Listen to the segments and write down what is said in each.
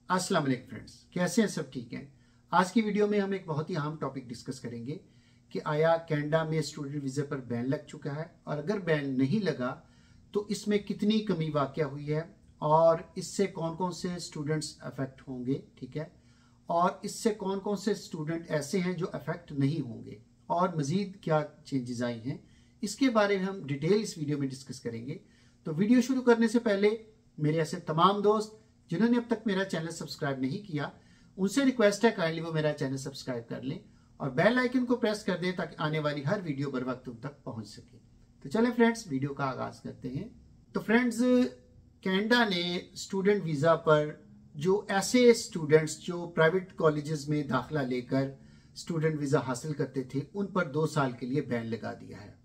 अस्सलाम वालेकुम फ्रेंड्स, कैसे हैं? सब ठीक हैं। आज की वीडियो में हम एक बहुत ही अहम टॉपिक डिस्कस करेंगे कि आया कनाडा में स्टूडेंट वीज़ा पर बैन लग चुका है, और अगर बैन नहीं लगा तो इसमें कितनी कमी वाक़या हुई है और इससे कौन कौन से स्टूडेंट्स अफेक्ट होंगे, ठीक है, और इससे कौन कौन से स्टूडेंट ऐसे हैं जो अफेक्ट नहीं होंगे और मज़ीद क्या चेंजेस आई हैं, इसके बारे में हम डिटेल इस वीडियो में डिस्कस करेंगे। तो वीडियो शुरू करने से पहले मेरे ऐसे तमाम दोस्त जिन्होंने अब तक मेरा चैनल सब्सक्राइब नहीं किया, उनसे रिक्वेस्ट है काइंडली वो मेरा चैनल सब्सक्राइब कर लें और बेल आइकन को प्रेस कर दें ताकि आने वाली हर वीडियो बर वक्त उन तक पहुंच सके। तो चलें फ्रेंड्स, वीडियो का आगाज करते हैं। तो फ्रेंड्स, कनाडा ने स्टूडेंट वीज़ा पर जो ऐसे स्टूडेंट्स जो प्राइवेट कॉलेजेस में दाखिला लेकर स्टूडेंट वीज़ा हासिल करते थे उन पर 2 साल के लिए बैन लगा दिया है,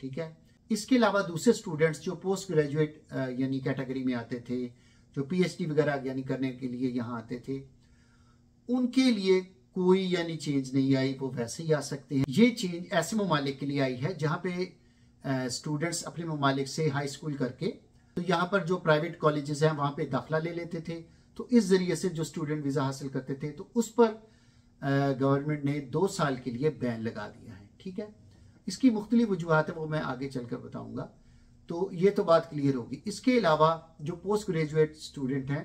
ठीक है। इसके अलावा दूसरे स्टूडेंट्स जो पोस्ट ग्रेजुएट यानी कैटेगरी में आते थे, जो पीएचडी वगैरह यानी करने के लिए यहाँ आते थे, उनके लिए कोई यानी चेंज नहीं आई, वो वैसे ही आ सकते हैं। ये चेंज ऐसे ममालिक के लिए आई है जहाँ पे स्टूडेंट्स अपने ममालिक से हाई स्कूल करके तो यहाँ पर जो प्राइवेट कॉलेजेस हैं वहाँ पे दाखिला ले लेते थे, तो इस जरिए से जो स्टूडेंट वीज़ा हासिल करते थे तो उस पर गवर्नमेंट ने 2 साल के लिए बैन लगा दिया है, ठीक है। इसकी मुख्तलिफ वजूहात है, वो मैं आगे चलकर बताऊंगा। तो ये तो बात क्लियर होगी। इसके अलावा जो पोस्ट ग्रेजुएट स्टूडेंट हैं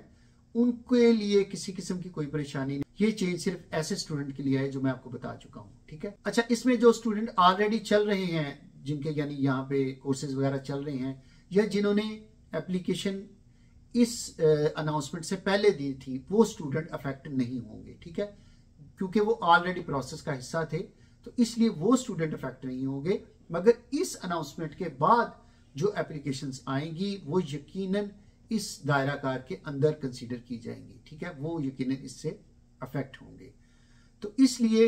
उनके लिए किसी किस्म की कोई परेशानी नहीं। ये चेंज सिर्फ ऐसे स्टूडेंट के लिए है जो मैं आपको बता चुका हूँ, ठीक है। अच्छा, इसमें जो स्टूडेंट ऑलरेडी चल रहे हैं, जिनके यानी यहाँ पे कोर्सेज वगैरह चल रहे हैं, या जिन्होंने एप्लीकेशन इस अनाउंसमेंट से पहले दी थी, वो स्टूडेंट अफेक्ट नहीं होंगे, ठीक है, क्योंकि वो ऑलरेडी प्रोसेस का हिस्सा थे, तो इसलिए वो स्टूडेंट अफेक्ट नहीं होंगे। मगर इस अनाउंसमेंट के बाद जो एप्लीकेशंस आएंगी वो यकीनन इस दायरा कार के अंदर कंसीडर की जाएंगी, ठीक है, वो यकीनन इससे अफेक्ट होंगे। तो इसलिए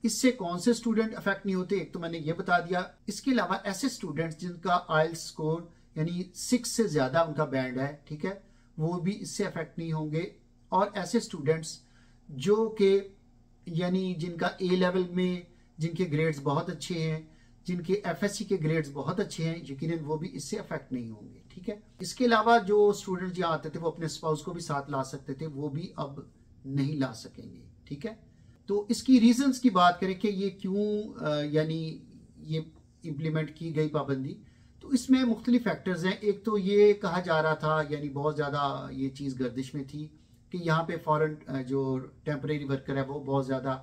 इससे कौन से स्टूडेंट अफेक्ट नहीं होते, एक तो मैंने ये बता दिया। इसके अलावा ऐसे स्टूडेंट्स जिनका आइल्स स्कोर यानी 6 से ज्यादा उनका बैंड है, ठीक है, वो भी इससे अफेक्ट नहीं होंगे। और ऐसे स्टूडेंट्स जो कि यानी जिनका ए लेवल में जिनके ग्रेड्स बहुत अच्छे हैं, जिनके एफएससी के ग्रेड्स बहुत अच्छे हैं, यकीनन वो भी इससे अफेक्ट नहीं होंगे, ठीक है। इसके अलावा जो स्टूडेंट्स यहाँ आते थे वो अपने स्पाउस को भी साथ ला सकते थे, वो भी अब नहीं ला सकेंगे, ठीक है। तो इसकी रीजंस की बात करें कि ये क्यों यानी ये इम्प्लीमेंट की गई पाबंदी, तो इसमें मुख्तलिफ फैक्टर्स हैं। एक तो ये कहा जा रहा था, यानी बहुत ज़्यादा ये चीज़ गर्दिश में थी कि यहाँ पे फॉरेन जो टेम्परेरी वर्कर है वो बहुत ज़्यादा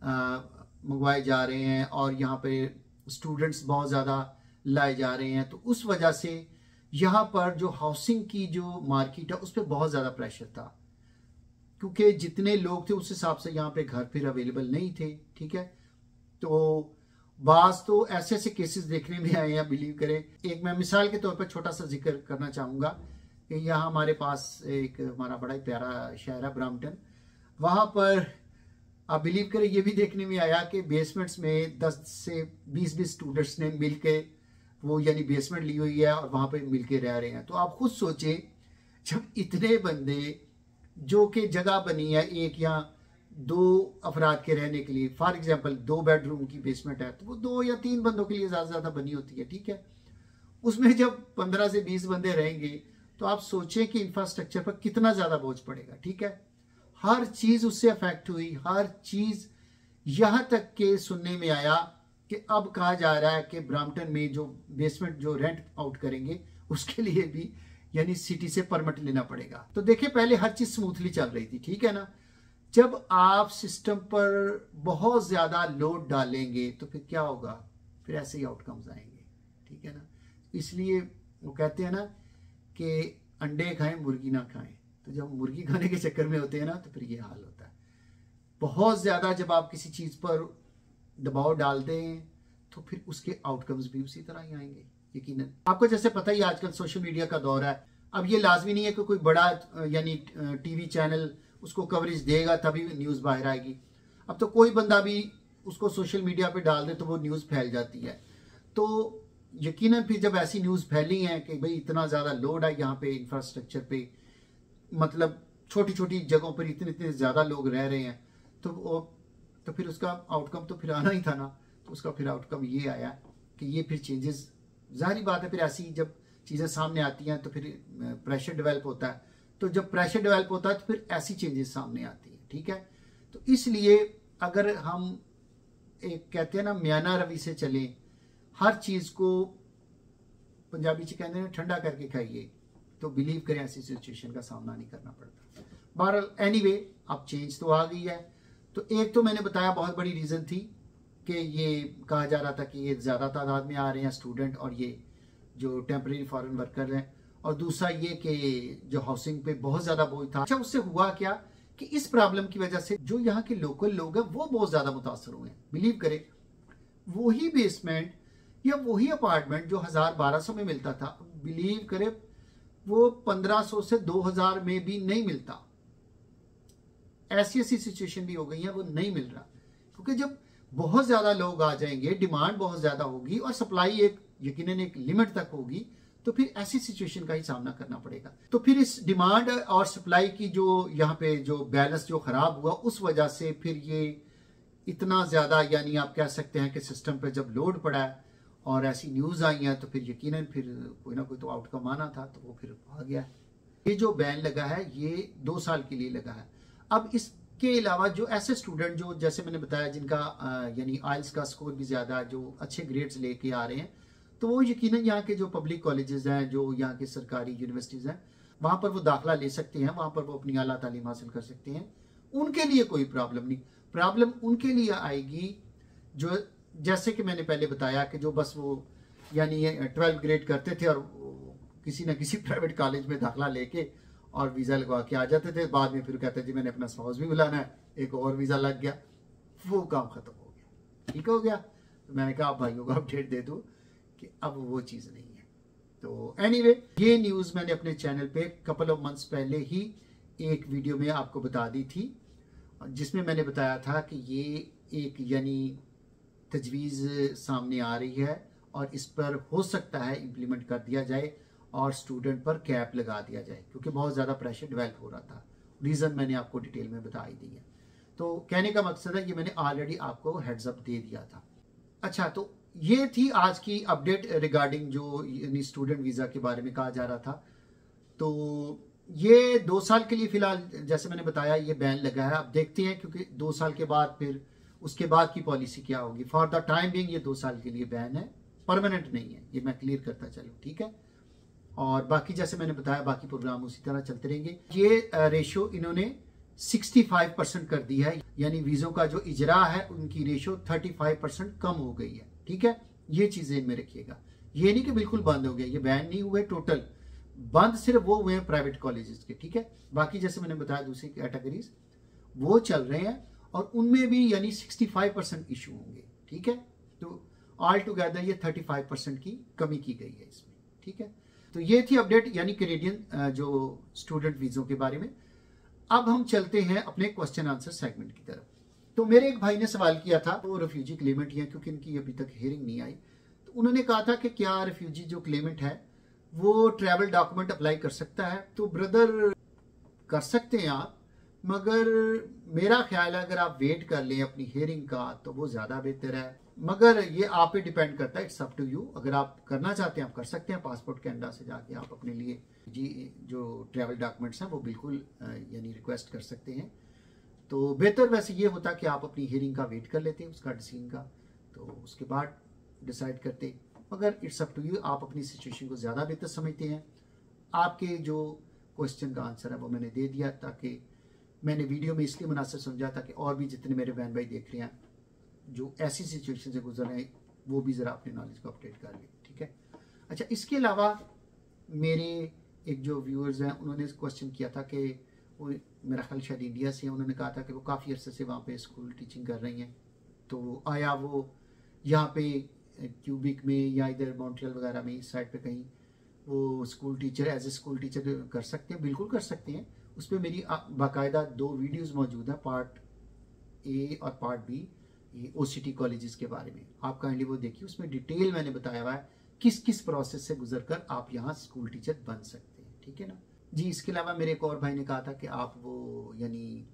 मंगवाए जा रहे हैं और यहाँ पे स्टूडेंट्स बहुत ज़्यादा लाए जा रहे हैं। तो उस वजह से यहाँ पर जो हाउसिंग की जो मार्केट है उस पर बहुत ज़्यादा प्रेशर था, क्योंकि जितने लोग थे उस हिसाब से यहाँ पे घर फिर अवेलेबल नहीं थे, ठीक है। तो बाज तो ऐसे ऐसे केसेस देखने में आए हैं, बिलीव करें। एक मैं मिसाल के तौर पर छोटा सा जिक्र करना चाहूँगा कि यहाँ हमारे पास एक हमारा बड़ा ही प्यारा शहर है ब्रैम्पटन, वहाँ पर आप बिलीव करें ये भी देखने में आया कि बेसमेंट्स में 10 से 20 स्टूडेंट्स ने मिलके वो यानी बेसमेंट ली हुई है और वहाँ पे मिलके रह रहे हैं। तो आप खुद सोचें, जब इतने बंदे जो कि जगह बनी है एक या 2 अफराद के रहने के लिए, फॉर एग्जांपल 2 बेडरूम की बेसमेंट है, तो वो 2 या 3 बंदों के लिए ज़्यादा बनी होती है, ठीक है। उसमें जब 15 से 20 बंदे रहेंगे तो आप सोचें कि इंफ्रास्ट्रक्चर पर कितना ज़्यादा बोझ पड़ेगा, ठीक है। हर चीज उससे अफेक्ट हुई, हर चीज, यहां तक के सुनने में आया कि अब कहा जा रहा है कि ब्रैम्पटन में जो बेसमेंट जो रेंट आउट करेंगे उसके लिए भी यानी सिटी से परमिट लेना पड़ेगा। तो देखिए, पहले हर चीज स्मूथली चल रही थी, ठीक है ना। जब आप सिस्टम पर बहुत ज्यादा लोड डालेंगे तो फिर क्या होगा, फिर ऐसे ही आउटकम्स आएंगे, ठीक है ना। इसलिए वो कहते हैं ना कि अंडे खाएं मुर्गी ना खाएं। तो जब मुर्गी खाने के चक्कर में होते हैं ना तो फिर ये हाल होता है। बहुत ज़्यादा जब आप किसी चीज़ पर दबाव डालते हैं तो फिर उसके आउटकम्स भी उसी तरह ही आएंगे, यकीनन। आपको जैसे पता ही आजकल सोशल मीडिया का दौर है। अब ये लाजमी नहीं है कि कोई बड़ा यानी टीवी चैनल उसको कवरेज देगा तभी न्यूज़ बाहर आएगी। अब तो कोई बंदा भी उसको सोशल मीडिया पर डाल दे तो वो न्यूज़ फैल जाती है। तो यकीनन फिर जब ऐसी न्यूज़ फैली है कि भाई इतना ज़्यादा लोड है यहाँ पे इंफ्रास्ट्रक्चर पे, मतलब छोटी छोटी जगहों पर इतने इतने ज्यादा लोग रह रहे हैं, तो फिर उसका आउटकम तो फिर आना ही था ना। तो उसका फिर आउटकम ये आया कि ये फिर चेंजेस, जाहिर बात है, फिर ऐसी जब चीजें सामने आती हैं तो फिर प्रेशर डेवलप होता है। तो जब प्रेशर डेवलप होता है तो फिर ऐसी चेंजेस सामने आती है। ठीक है, तो इसलिए अगर हम एक कहते हैं ना म्याना रवि से चलें, हर चीज को पंजाबी च कहते हैं ठंडा करके खाइए, तो बिलीव करें ऐसी सिचुएशन का सामना नहीं करना पड़ता। बहरहाल एनीवे अब चेंज तो आ गई है। तो एक तो मैंने बताया बहुत बड़ी रीजन थी कि ये कहा जा रहा था कि ये ज्यादा तादाद में आ रहे हैं स्टूडेंट और ये जो टेम्परेरी फॉरेन वर्कर हैं, और दूसरा ये कि जो हाउसिंग पे बहुत ज्यादा बोझ था। अच्छा, उससे हुआ क्या कि इस प्रॉब्लम की वजह से जो यहाँ के लोकल लोग हैं वो बहुत ज्यादा मुतासर हुए हैं। बिलीव करें, वही बेसमेंट या वही अपार्टमेंट जो 1000-1200 में मिलता था, बिलीव करें वो 1500 से 2000 में भी नहीं मिलता। ऐसी सिचुएशन भी हो गई है, वो नहीं मिल रहा, क्योंकि जब बहुत ज्यादा लोग आ जाएंगे, डिमांड बहुत ज्यादा होगी और सप्लाई एक यकीनन एक लिमिट तक होगी, तो फिर ऐसी सिचुएशन का ही सामना करना पड़ेगा। तो फिर इस डिमांड और सप्लाई की जो यहाँ पे जो बैलेंस जो खराब हुआ, उस वजह से फिर ये इतना ज्यादा, यानी आप कह सकते हैं कि सिस्टम पे जब लोड पड़ा है और ऐसी न्यूज आई है, तो फिर यकीनन फिर कोई ना कोई तो आउटकम आना था, तो वो फिर आ गया। ये जो बैन लगा है ये 2 साल के लिए लगा है। अब इसके अलावा जो ऐसे स्टूडेंट जो जैसे मैंने बताया जिनका यानी आइल्स का स्कोर भी ज्यादा, जो अच्छे ग्रेड्स लेके आ रहे हैं, तो वो यकीनन यहाँ के जो पब्लिक कॉलेजेस हैं, जो यहाँ के सरकारी यूनिवर्सिटीज हैं, वहां पर वो दाखिला ले सकते हैं, वहां पर वो अपनी आला तालीम हासिल कर सकते हैं। उनके लिए कोई प्रॉब्लम नहीं। प्रॉब्लम उनके लिए आएगी जो जैसे कि मैंने पहले बताया कि जो बस वो यानी 12th ग्रेड करते थे और किसी ना किसी प्राइवेट कॉलेज में दाखिला लेके और वीजा लगवा के आ जाते थे, बाद में फिर कहते थे मैंने अपना स्पाउस भी बुलाना है, एक और वीजा लग गया, वो काम खत्म हो गया। ठीक हो गया। तो मैंने कहा आप भाइयों को अपडेट दे दूं कि अब वो चीज नहीं है। तो एनीवे ये न्यूज मैंने अपने चैनल पे कपल ऑफ मंथ्स पहले ही एक वीडियो में आपको बता दी थी, जिसमें मैंने बताया था कि ये एक यानी तजवीज़ सामने आ रही है और इस पर हो सकता है इम्प्लीमेंट कर दिया जाए और स्टूडेंट पर कैप लगा दिया जाए, क्योंकि बहुत ज़्यादा प्रेशर डेवलप हो रहा था। रीज़न मैंने आपको डिटेल में बता ही दी है। तो कहने का मकसद है, ये मैंने ऑलरेडी आपको हेड्स अप दे दिया था। अच्छा, तो ये थी आज की अपडेट रिगार्डिंग जो यानी स्टूडेंट वीज़ा के बारे में कहा जा रहा था। तो ये 2 साल के लिए फिलहाल जैसे मैंने बताया ये बैन लगा है। अब देखते हैं, क्योंकि 2 साल के बाद फिर उसके बाद की पॉलिसी क्या होगी। फॉर द टाइम बिंग ये 2 साल के लिए बैन है, परमानेंट नहीं है, ये मैं क्लियर करता चलूं। ठीक है, और बाकी जैसे मैंने बताया बाकी प्रोग्राम उसी तरह चलते रहेंगे। ये रेशो इन्होंने 65% कर दी है, यानी वीजों का जो इजरा है उनकी रेशो 35% कम हो गई है। ठीक है, ये चीजें इनमें रखिएगा। ये नहीं कि बिल्कुल बंद हो गया, ये बैन नहीं हुए, टोटल बंद सिर्फ वो हुए हैं प्राइवेट कॉलेजेस के। ठीक है, बाकी जैसे मैंने बताया दूसरी कैटेगरीज वो चल रहे हैं और उनमें भी यानी 65% इशू होंगे। ठीक है, तो ऑल टुगेदर ये 35% की कमी की गई है इसमें। ठीक है, तो ये थी अपडेट यानी कैनेडियन जो स्टूडेंट वीजों के बारे में। अब हम चलते हैं अपने क्वेश्चन आंसर सेगमेंट की तरफ। तो मेरे एक भाई ने सवाल किया था, वो रेफ्यूजी क्लेमेंट ही है, क्योंकि इनकी अभी तक हियरिंग नहीं आई। तो उन्होंने कहा था कि क्या रेफ्यूजी जो क्लेमेंट है वो ट्रैवल डॉक्यूमेंट अप्लाई कर सकता है। तो ब्रदर कर सकते हैं आप, मगर मेरा ख्याल है अगर आप वेट कर लें अपनी हियरिंग का तो वो ज्यादा बेहतर है। मगर ये आप पे डिपेंड करता है, इट्स अप टू यू। अगर आप करना चाहते हैं आप कर सकते हैं। पासपोर्ट कैनेडा से जाके आप अपने लिए जी जो ट्रैवल डॉक्यूमेंट्स हैं वो बिल्कुल यानी रिक्वेस्ट कर सकते हैं। तो बेहतर वैसे ये होता कि आप अपनी हियरिंग का वेट कर लेते हैं, उसका डिसीजन का, तो उसके बाद डिसाइड करते। मगर इट्स अप टू यू, आप अपनी सिचुएशन को ज़्यादा बेहतर समझते हैं। आपके जो क्वेश्चन का आंसर है वो मैंने दे दिया, ताकि मैंने वीडियो में इसलिए मुनासिब समझा ताकि और भी जितने मेरे बहन भाई देख रहे हैं जो ऐसी सिचुएशन से गुजर रहे हैं वो भी ज़रा अपने नॉलेज को अपडेट कर लें। ठीक है, अच्छा, इसके अलावा मेरे एक जो व्यूअर्स हैं उन्होंने क्वेश्चन किया था कि वो मेरा ख्याल शायद इंडिया से, उन्होंने कहा था कि वो काफ़ी अरसे से वहाँ पे स्कूल टीचिंग कर रही हैं, तो आया वो यहाँ पे क्यूबिक में या इधर मॉन्ट्रियल वगैरह में इस साइड पे कहीं वो school teacher as a school teacher कर सकते हैं। बिल्कुल कर सकते हैं। उस पर मेरी बाकायदा 2 वीडियोस मौजूद हैं, पार्ट ए और पार्ट बी, ये OCT कॉलेजेस के बारे में। आप काइंडली वो देखिए, उसमें डिटेल मैंने बताया हुआ है किस किस प्रोसेस से गुजरकर आप यहाँ स्कूल टीचर बन सकते हैं। ठीक है ना जी। इसके अलावा मेरे एक और भाई ने कहा था कि आप वो यानी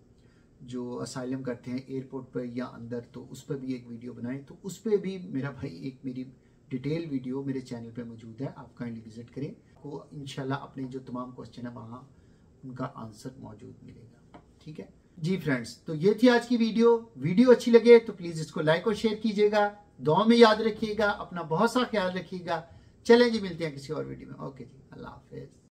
जो असाइलम करते हैं एयरपोर्ट पर या अंदर, तो उस पर भी एक वीडियो बनाएं। तो उस पर भी मेरा भाई एक मेरी डिटेल वीडियो मेरे चैनल पे मौजूद है, आप काइंडली विजिट करें। को इंशाल्लाह अपने जो तमाम क्वेश्चन है वहाँ उनका आंसर मौजूद मिलेगा। ठीक है जी फ्रेंड्स, तो ये थी आज की वीडियो अच्छी लगे तो प्लीज इसको लाइक और शेयर कीजिएगा, दुआ में याद रखिएगा, अपना बहुत सा ख्याल रखिएगा। चलें जी, मिलते हैं किसी और वीडियो में। ओके जी, अल्लाह हाफिज।